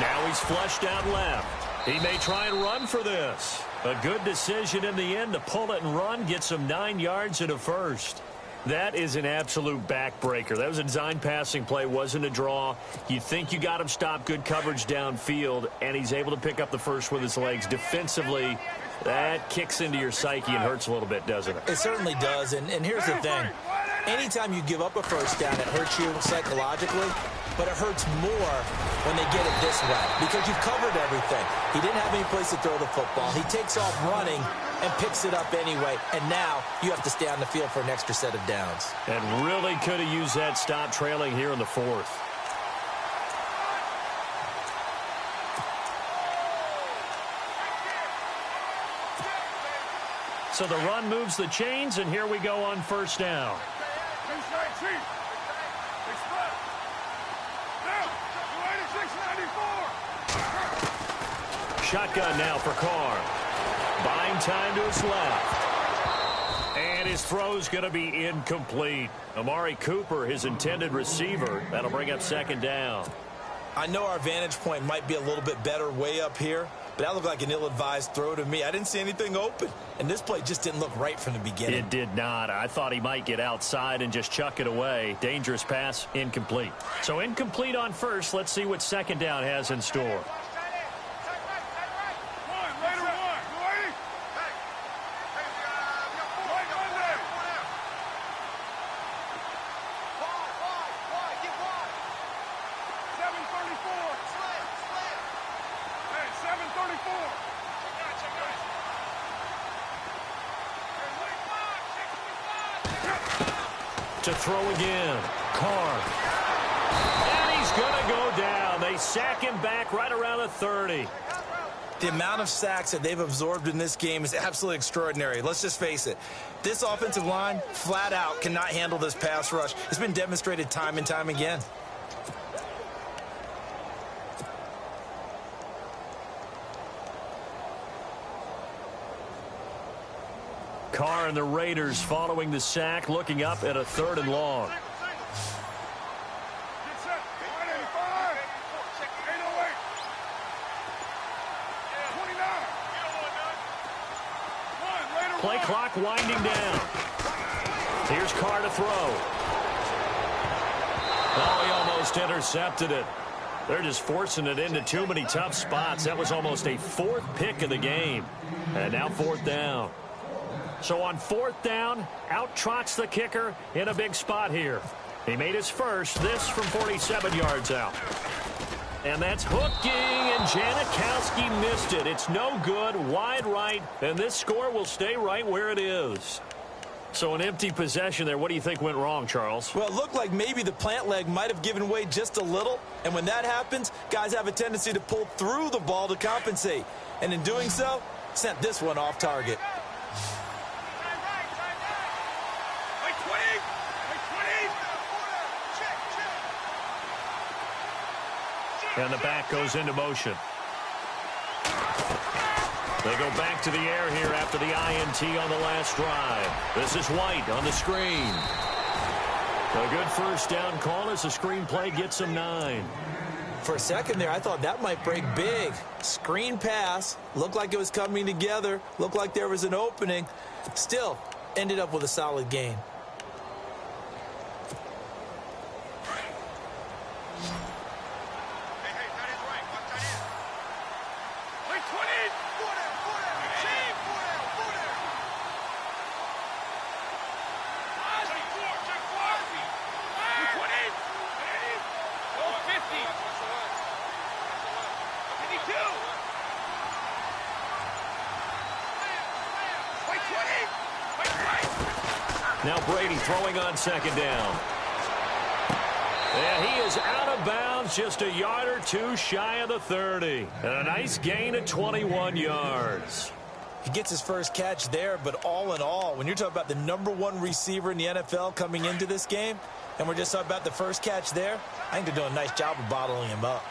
Now he's flushed out left. He may try and run for this. A good decision in the end to pull it and run. Gets him 9 yards and a 1st. That is an absolute backbreaker. That was a design passing play, wasn't a draw. You think you got him stopped, good coverage downfield, and he's able to pick up the 1st with his legs. Defensively, that kicks into your psyche and hurts a little bit, doesn't it? It certainly does, and here's the thing. Anytime you give up a 1st down, it hurts you psychologically, but it hurts more when they get it this way because you've covered everything. He didn't have any place to throw the football. He takes off running and picks it up anyway, and now you have to stay on the field for an extra set of downs. And really could have used that stop trailing here in the 4th. So the run moves the chains, and here we go on 1st down. Shotgun now for Carr. Buying time to his left. And his throw's going to be incomplete. Amari Cooper, his intended receiver. That'll bring up 2nd down. I know our vantage point might be a little bit better way up here, but that looked like an ill-advised throw to me. I didn't see anything open, and this play just didn't look right from the beginning. It did not. I thought he might get outside and just chuck it away. Dangerous pass, incomplete. So incomplete on 1st. Let's see what 2nd down has in store. To throw again. Carr. And he's going to go down. They sack him back right around the 30. The amount of sacks that they've absorbed in this game is absolutely extraordinary. Let's just face it. This offensive line, flat out, cannot handle this pass rush. It's been demonstrated time and time again. Carr and the Raiders following the sack, looking up at a 3rd and long. Play clock winding down. Here's Carr to throw. Oh, he almost intercepted it. They're just forcing it into too many tough spots. That was almost a 4th pick of the game. And now 4th down. So on 4th down, out trots the kicker in a big spot here. He made his first, this from 47 yards out. And that's hooking, and Janikowski missed it. It's no good, wide right, and this score will stay right where it is. So an empty possession there. What do you think went wrong, Charles? Well, it looked like maybe the plant leg might have given way just a little, and when that happens, guys have a tendency to pull through the ball to compensate. And in doing so, sent this one off target. And the back goes into motion. They go back to the air here after the INT on the last drive. This is White on the screen. A good first down call as the screen play gets him 9. For a second there, I thought that might break big. Screen pass. Looked like it was coming together. Looked like there was an opening. Still, ended up with a solid gain. Now Brady throwing on second down. And he is out of bounds, just a yard or two shy of the 30. And a nice gain of 21 yards. He gets his first catch there, but all in all, when you're talking about the #1 receiver in the NFL coming into this game, and we're just talking about the first catch there, I think they're doing a nice job of bottling him up.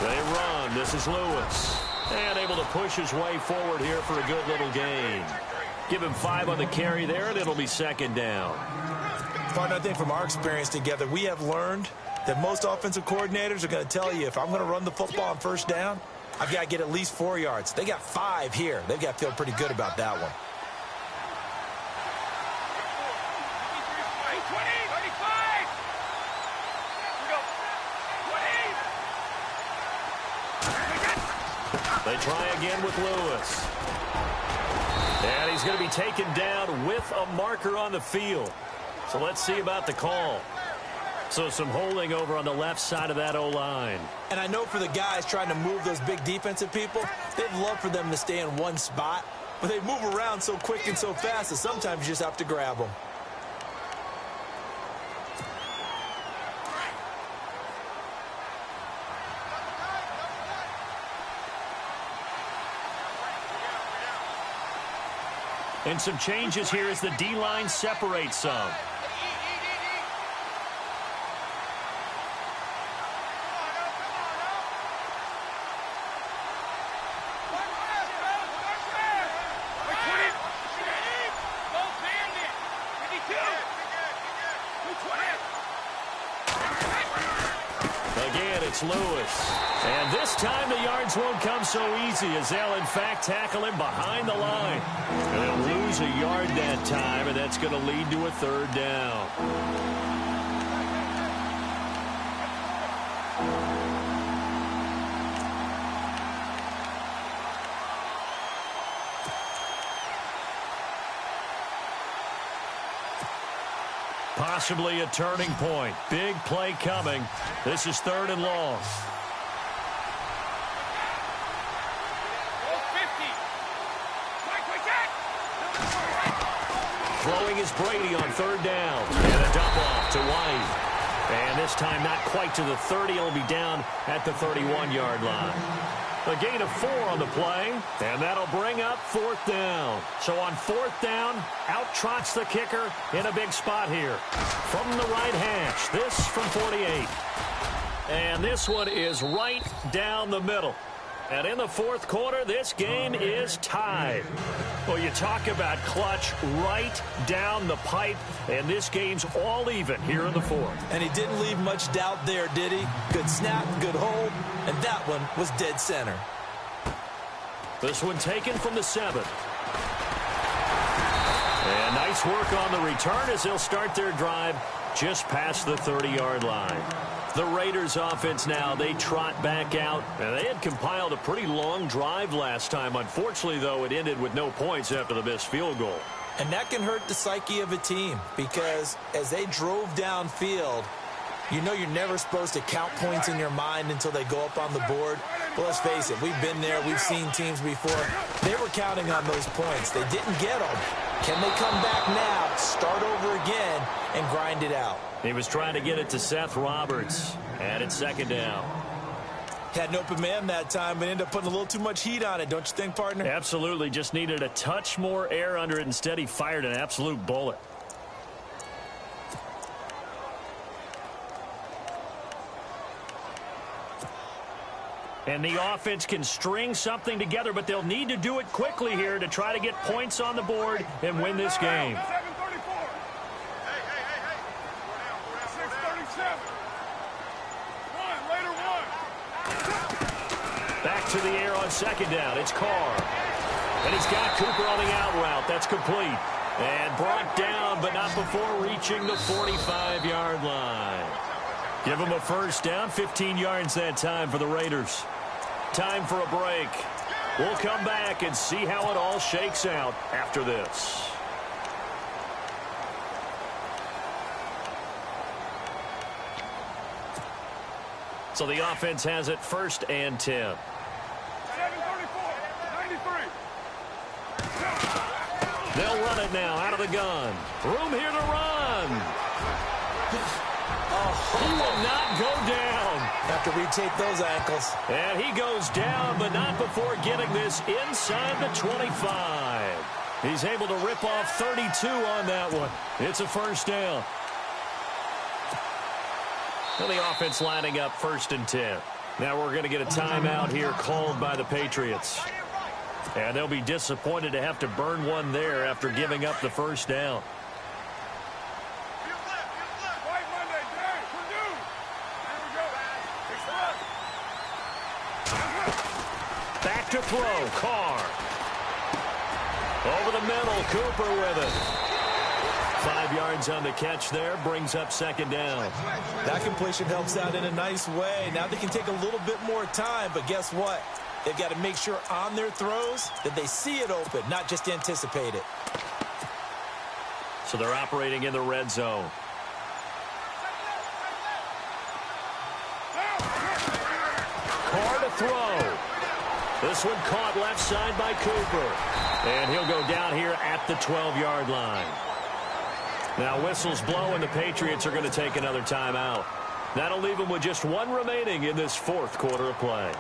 They run. This is Lewis. And able to push his way forward here for a good little gain. Give him 5 on the carry there, and it'll be second down. Partner, I think from our experience together, we have learned that most offensive coordinators are going to tell you, if I'm going to run the football on first down, I've got to get at least 4 yards. They got 5 here. They've got to feel pretty good about that one. They try again with Lewis. And he's going to be taken down with a marker on the field. So let's see about the call. So some holding over on the left side of that O-line. And I know for the guys trying to move those big defensive people, they'd love for them to stay in one spot. But they move around so quick and so fast that sometimes you just have to grab them. And some changes here as the D-line separates some. Again, it's Lewis. And this time the yards won't come so easy as they'll, in fact, tackle him behind the line. And they'll lose a yard that time, and that's going to lead to a third down. Possibly a turning point. Big play coming. This is 3rd and long. Throwing is Brady on 3rd down. And a dump off to White. And this time not quite to the 30. It'll be down at the 31-yard line. A gain of 4 on the play, and that'll bring up 4th down. So on 4th down, out trots the kicker in a big spot here. From the right hash, this from 48. And this one is right down the middle. And in the 4th quarter, this game is tied. Well, you talk about clutch right down the pipe, and this game's all even here in the 4th. And he didn't leave much doubt there, did he? Good snap, good hold, and that one was dead center. This one taken from the 7. And nice work on the return as they'll start their drive just past the 30-yard line. The Raiders offense now, they trot back out. And they had compiled a pretty long drive last time. Unfortunately, though, it ended with no points after the missed field goal. And that can hurt the psyche of a team because as they drove downfield, you know you're never supposed to count points in your mind until they go up on the board. But let's face it, we've been there. We've seen teams before. They were counting on those points. They didn't get them. Can they come back now, start over again, and grind it out? He was trying to get it to Seth Roberts. And it's second down. Had an open man that time, but ended up putting a little too much heat on it, don't you think, partner? Absolutely. Just needed a touch more air under it. Instead, he fired an absolute bullet. And the offense can string something together, but they'll need to do it quickly here to try to get points on the board and win this game. 7:34. Hey. 6:37. Later one. Back to the air on second down. It's Carr. And he's got Cooper on the out route. That's complete. And brought down, but not before reaching the 45-yard line. Give him a first down, 15 yards that time for the Raiders. Time for a break. We'll come back and see how it all shakes out after this. So the offense has it first and 10. 7:34. 93. They'll run it now out of the gun. Room here to run. He will not go down. Have to retake those ankles. And he goes down, but not before getting this inside the 25. He's able to rip off 32 on that one. It's a first down. And the offense lining up first and 10. Now we're going to get a timeout here called by the Patriots. And they'll be disappointed to have to burn one there after giving up the first down. White Monday, day. Purdue. Here we go. Back to throw. Carr. Over the middle. Cooper with it. 5 yards on the catch there. Brings up second down. That completion helps out in a nice way. Now they can take a little bit more time, but guess what? They've got to make sure on their throws that they see it open, not just anticipate it. So they're operating in the red zone. Carr to throw. This one caught left side by Cooper. And he'll go down here at the 12-yard line. Now whistles blow and the Patriots are going to take another timeout. That'll leave them with just one remaining in this fourth quarter of play.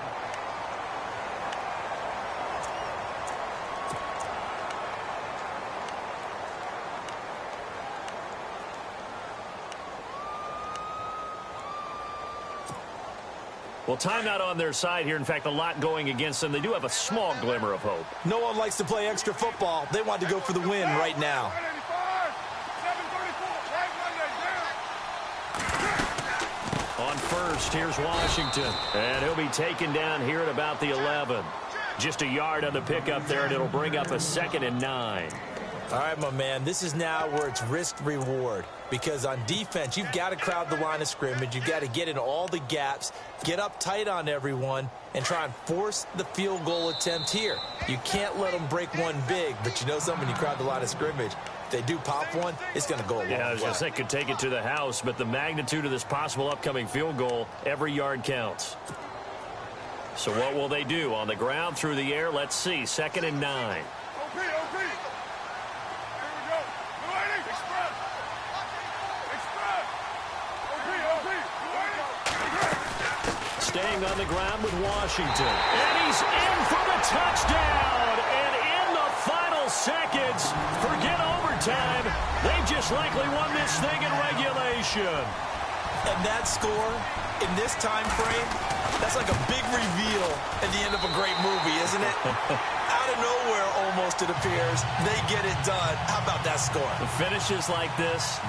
Well, timeout on their side here. In fact, a lot going against them. They do have a small glimmer of hope. No one likes to play extra football. They want to go for the win right now. 7:34. On first, here's Washington. And he'll be taken down here at about the 11. Just a yard on the pickup there, and it'll bring up a 2nd and 9. All right, my man, this is now where it's risk-reward. Because on defense, you've got to crowd the line of scrimmage. You've got to get in all the gaps, get up tight on everyone, and try and force the field goal attempt here. You can't let them break one big, but you know something, you crowd the line of scrimmage. If they do pop one, it's going to go a long way. Yeah, I was going to say could take it to the house, but the magnitude of this possible upcoming field goal, every yard counts. So what will they do? On the ground, through the air, let's see. 2nd and 9. OP. Here we go. Express. OP. Staying on the ground with Washington. And he's in for the touchdown. And in the final seconds, forget overtime. They just likely won this thing in regulation. And that score in this time frame, that's like a big reveal at the end of a great movie, isn't it? Out of nowhere, almost, it appears. They get it done. How about that score? The finishes like this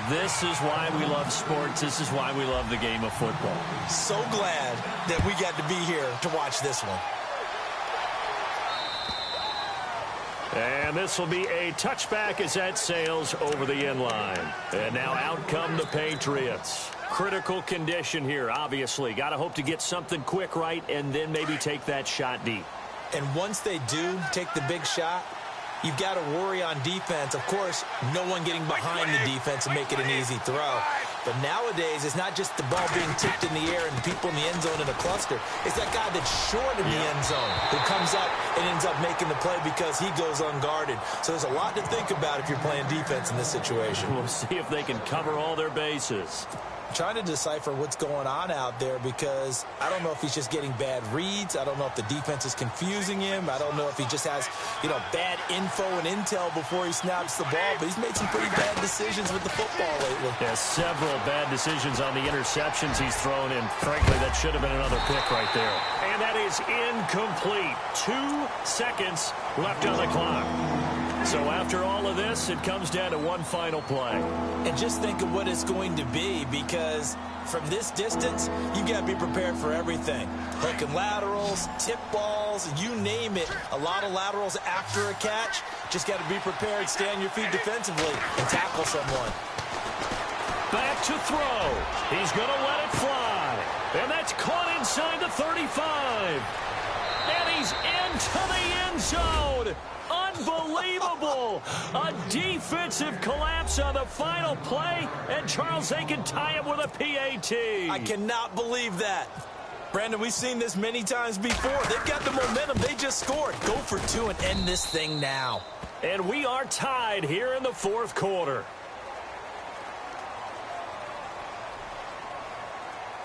is why we love sports. This is why we love the game of football. So glad that we got to be here to watch this one. And this will be a touchback as that sails over the end line. And now out come the Patriots. critical condition here, obviously. Got to hope to get something quick right and then maybe take that shot deep. And once they do take the big shot, you've got to worry on defense. Of course, no one getting behind the defense and make it an easy throw. But nowadays, it's not just the ball being tipped in the air and people in the end zone in a cluster. It's that guy that's short in the end zone who comes up and ends up making the play because he goes unguarded. So there's a lot to think about if you're playing defense in this situation. We'll see if they can cover all their bases. Trying to decipher what's going on out there because I don't know if he's just getting bad reads. I don't know if the defense is confusing him. I don't know if he just has, bad info and intel before he snaps the ball. But he's made some pretty bad decisions with the football lately. Yeah, several bad decisions on the interceptions he's thrown, and frankly, that should have been another pick right there. And that is incomplete. 2 seconds left on the clock. So after all of this, it comes down to one final play. And just think of what it's going to be, because from this distance, you've got to be prepared for everything. Hook and laterals, tip balls, you name it. A lot of laterals after a catch. Just got to be prepared, stay on your feet defensively, and tackle someone. Back to throw. He's going to let it fly. And that's caught inside the 35. And he's into the end zone. Unbelievable. A defensive collapse on the final play. And Charles, they can tie him with a PAT. I cannot believe that. Brandon, we've seen this many times before. They've got the momentum. They just scored. Go for 2 and end this thing now. And we are tied here in the fourth quarter.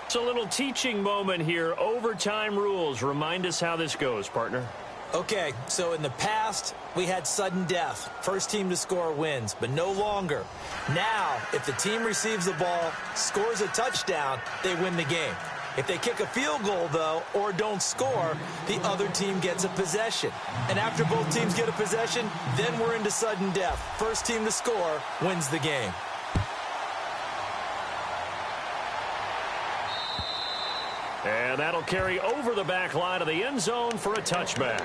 It's a little teaching moment here. Overtime rules. Remind us how this goes, partner. Okay, so in the past, we had sudden death. First team to score wins, but no longer. Now, if the team receives the ball, scores a touchdown, they win the game. If they kick a field goal, though, or don't score, the other team gets a possession. And after both teams get a possession, then we're into sudden death. First team to score wins the game. And that'll carry over the back line of the end zone for a touchback.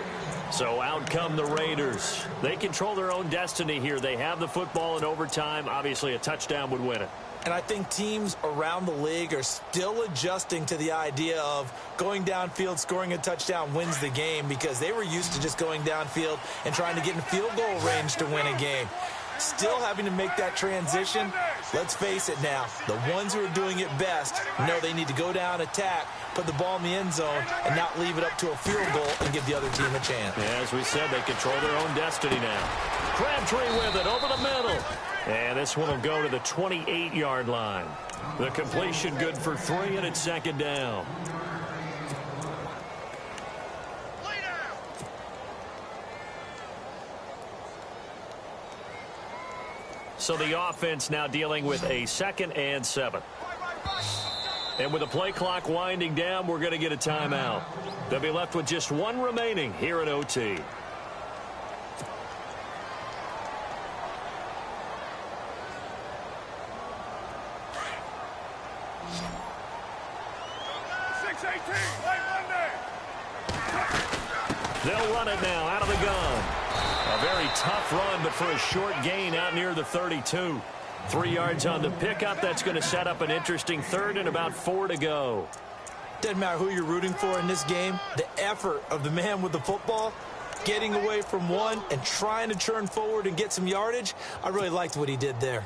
So out come the Raiders. They control their own destiny here. They have the football in overtime. Obviously, a touchdown would win it. And I think teams around the league are still adjusting to the idea of going downfield, scoring a touchdown wins the game, because they were used to just going downfield and trying to get in field goal range to win a game. Still having to make that transition. Let's face it now, the ones who are doing it best know they need to go down, attack, put the ball in the end zone, and not leave it up to a field goal and give the other team a chance. Yeah, as we said, they control their own destiny now. Crabtree with it over the middle. And this one will go to the 28-yard line. The completion good for 3, and it's second down. So the offense now dealing with a 2nd and 7. And with the play clock winding down, we're going to get a timeout. They'll be left with just 1 remaining here in OT. They'll run it now out of the gun. A very tough run, but for a short gain out near the 32. 3 yards on the pickup. That's going to set up an interesting 3rd and about 4 to go. Doesn't matter who you're rooting for in this game. The effort of the man with the football, getting away from one and trying to turn forward and get some yardage, I really liked what he did there.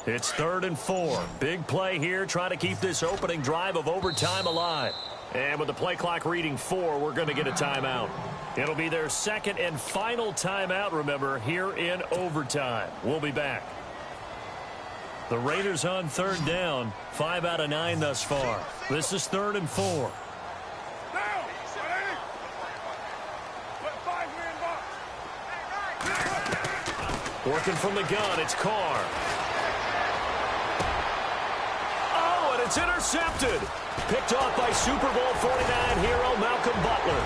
It's 3rd and 4. Big play here, trying to keep this opening drive of overtime alive. And with the play clock reading 4, we're going to get a timeout. It'll be their 2nd and final timeout, remember, here in overtime. We'll be back. The Raiders on 3rd down, 5 out of 9 thus far. This is 3rd and 4. Working from the gun, it's Carr. It's intercepted. Picked off by Super Bowl 49 hero Malcolm Butler.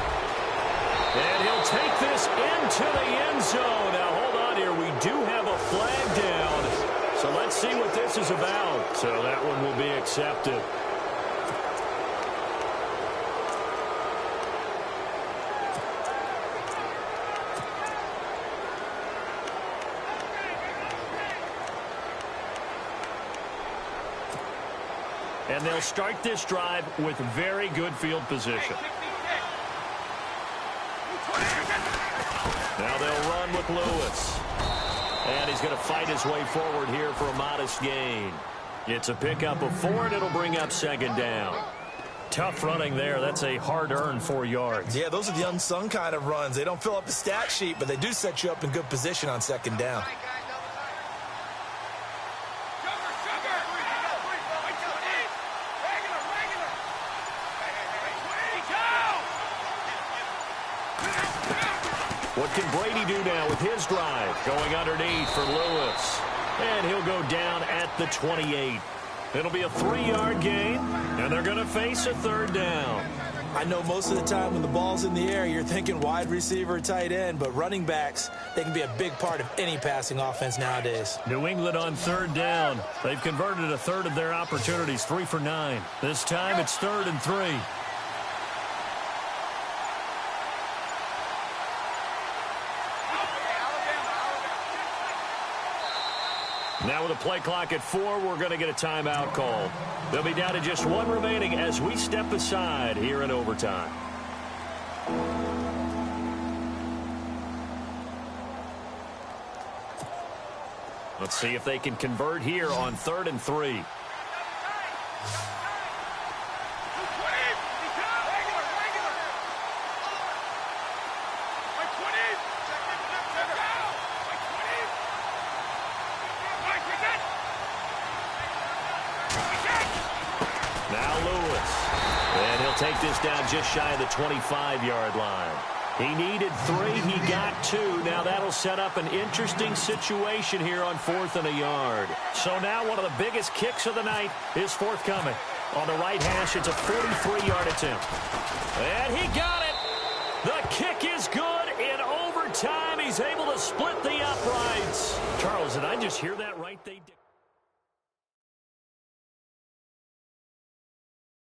And he'll take this into the end zone. Now, hold on here. We do have a flag down. So let's see what this is about. So that one will be accepted. And they'll start this drive with very good field position. Now they'll run with Lewis. And he's going to fight his way forward here for a modest gain. It's a pickup of 4, and it'll bring up second down. Tough running there. That's a hard-earned 4 yards. Yeah, those are the unsung kind of runs. They don't fill up the stat sheet, but they do set you up in good position on second down. What can Brady do now with his drive? Going underneath for Lewis. And he'll go down at the 28. It'll be a 3-yard gain, and they're going to face a third down. I know most of the time when the ball's in the air, you're thinking wide receiver, tight end, but running backs, they can be a big part of any passing offense nowadays. New England on third down. They've converted a third of their opportunities, 3 for 9. This time it's 3rd and 3. Now with a play clock at 4, we're going to get a timeout called. They'll be down to just 1 remaining as we step aside here in overtime. Let's see if they can convert here on 3rd and 3. Take this down just shy of the 25-yard line. He needed 3. He got 2. Now that'll set up an interesting situation here on 4th and a yard. So now one of the biggest kicks of the night is forthcoming. On the right hash, it's a 43-yard attempt. And he got it. The kick is good. In overtime, he's able to split the uprights. Charles, did I just hear that right? They did.